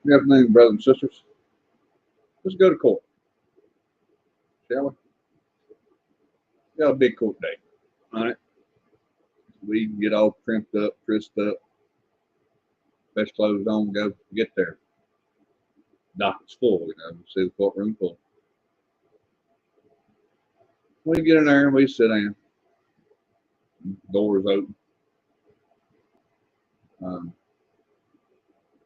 Good afternoon, brothers and sisters. Let's go to court, shall we? We got a big court day. All right. We can get all primped up, frisked up, best clothes on, go get there. Docket's full, see the courtroom full. We get in there and we sit down. Doors open.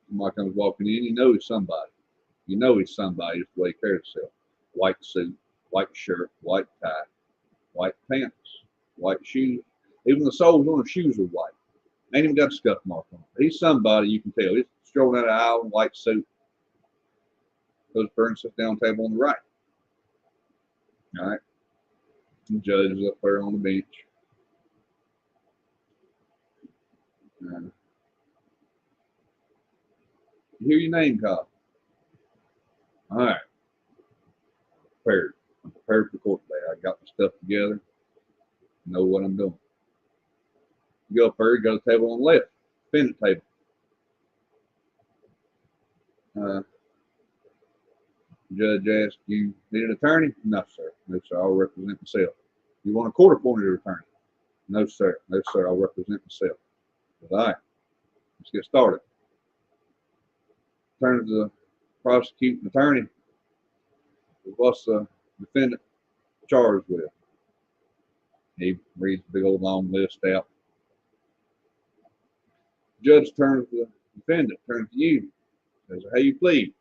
Somebody comes walking in, you know he's somebody. You know he's somebody just the way he carries himself. White suit, white shirt, white tie, white pants, white shoes. Even the soles on his shoes are white. Ain't even got a scuff mark on it. He's somebody you can tell. He's strolling down the aisle in white suit. Goes over and sits down table on the right. All right. The judge is up there on the bench. You hear your name called. All right. Prepared. I'm prepared for court today. I got my stuff together. Know what I'm doing. You go up there, you go to the table on the left. Defendant table. Judge asked, you need an attorney? No, sir. No, sir. I'll represent myself. You want a court-appointed attorney? No, sir. No, sir. I'll represent myself. All right. Let's get started. Turn to the prosecuting attorney. What's the defendant charged with? He reads the big old long list out. Judge turns to the defendant, turns to you, says, how you plead?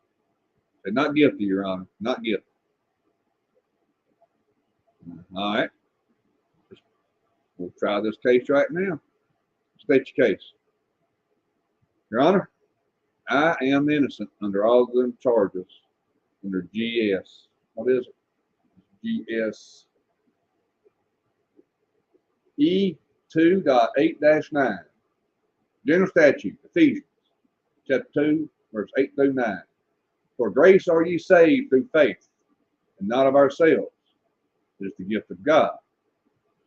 Say, not guilty, Your Honor, not guilty. All right. We'll try this case right now. State your case. Your Honor, I am innocent under all of them charges under GS. What is it? GS E2.8-9. General statute, Ephesians, chapter 2, verse 8 through 9. For grace are ye saved through faith, and not of ourselves. It is the gift of God,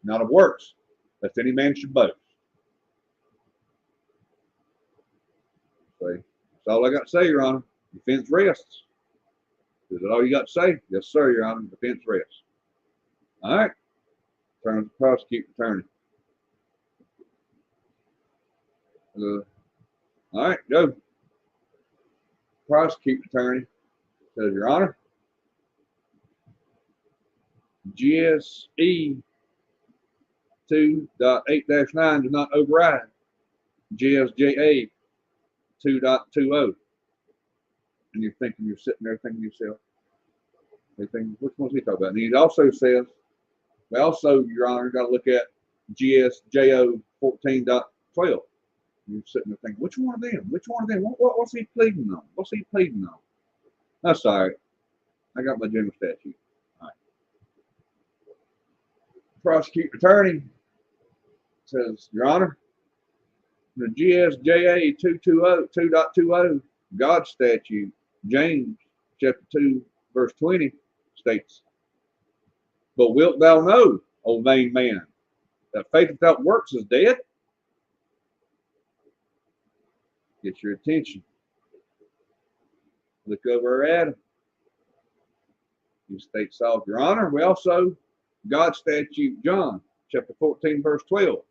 not of works, lest any man should boast. That's all I got to say, Your Honor. Defense rests. Is that all you got to say? Yes, sir, Your Honor. Defense rests. All right. Turn to the prosecuting attorney. All right, go. Prosecuting attorney says, Your Honor, GSE 2.8-9 does not override GSJA 2.20. And you're thinking, you're sitting there thinking to yourself, which one's he talking about? And he also says, well, also, Your Honor, got to look at GSJO 14.12. You're sitting there thinking, which one of them? Which one of them? What's he pleading on? What's he pleading on? That's all right. I got my general statute. All right. Prosecuting attorney says, Your Honor, the GSJA 2.20 God statute, James chapter 2, verse 20 states, but wilt thou know, O vain man, that faith without works is dead? Get your attention. Look over at him. He states off, Your Honor, we also, God statute, John chapter 14, verse 12.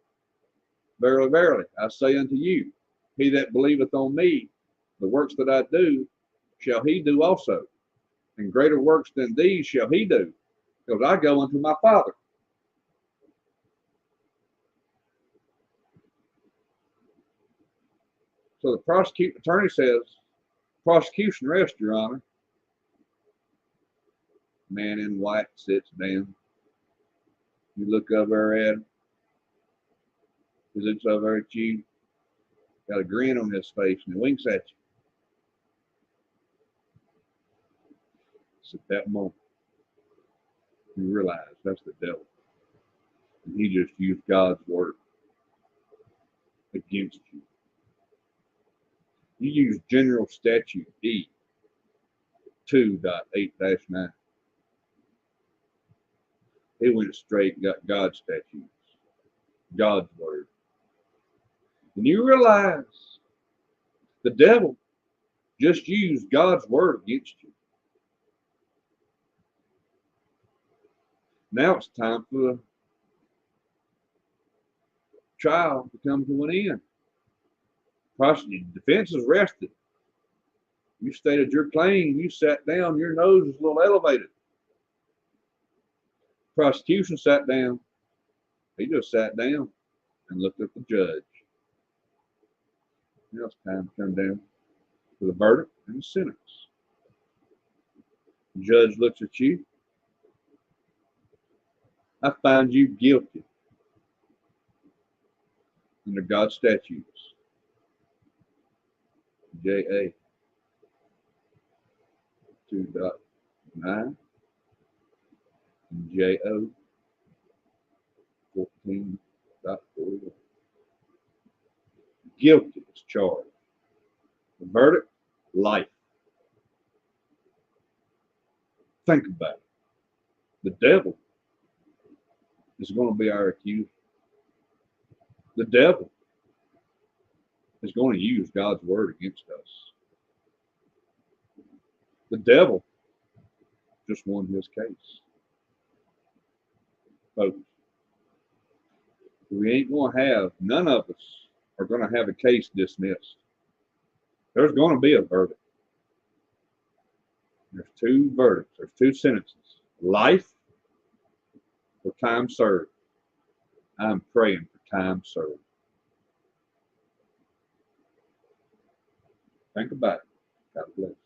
Verily, verily, I say unto you, he that believeth on me, the works that I do, shall he do also. And greater works than these shall he do, because I go unto my Father. So the prosecuting attorney says, prosecution rest, Your Honor. Man in white sits down. You look over at him. He looks over at you. Got a grin on his face and he winks at you. It's at that moment you realize that's the devil. And he just used God's word against you. You use General Statute E 2.8-9. It went straight and got God's statutes, God's word. And you realize the devil, just used God's word against you. Now it's time for the trial to come to an end. Prosecution, defense is rested. You stated your claim, you sat down, your nose was a little elevated. Prosecution sat down. He just sat down and looked at the judge. Now it's time to come down to the verdict and the sentence. The judge looks at you. I find you guilty under God's statutes. JA 2.9 and JO 14.41. Guilty is charged. The verdict, life. Think about it. The devil is going to be our accuser. The devil is going to use God's word against us. The devil just won his case. Folks, we ain't going to have, none of us are going to have a case dismissed. There's going to be a verdict. There's two verdicts. There's two sentences. Life or time served. I'm praying for time served. Think about it. God bless.